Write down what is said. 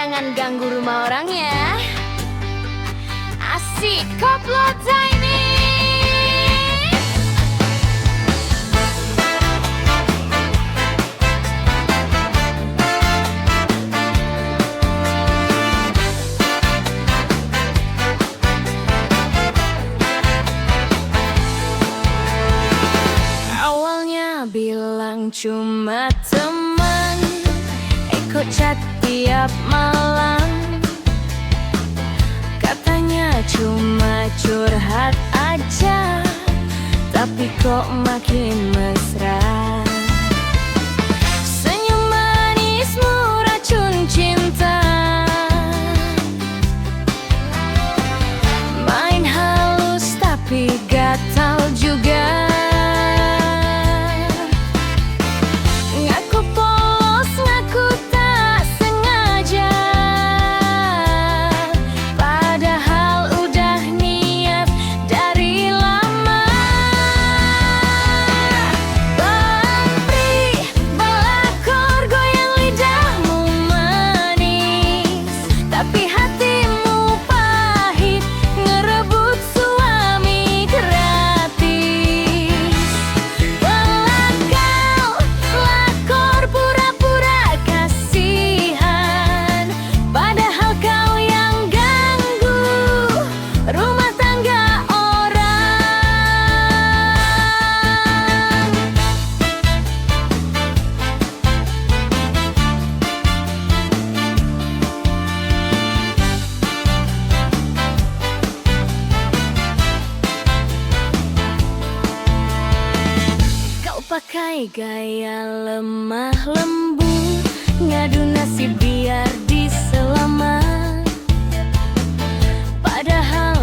jangan ganggu rumah orang ya. Asik koplo tiny. Awalnya bilang cuma teman, ikut chat tiap malam. Katanya cuma curhat aja, tapi kok makin mesra. Senyum manismu racun cinta, main halus tapi gatal juga. Ngaku polos, ngaku tak sengaja, padahal udah niat dari lama. Bantri, balakor, goyang lidahmu manis, tapi hatimu pahit, ngerebut suami gratis. Belakal, lakor, pura-pura kasihan, padahal kau yang ganggu rumah tangga orang. Kau pakai gaya lemah lembut, ngadu nasib biar diselamat, padahal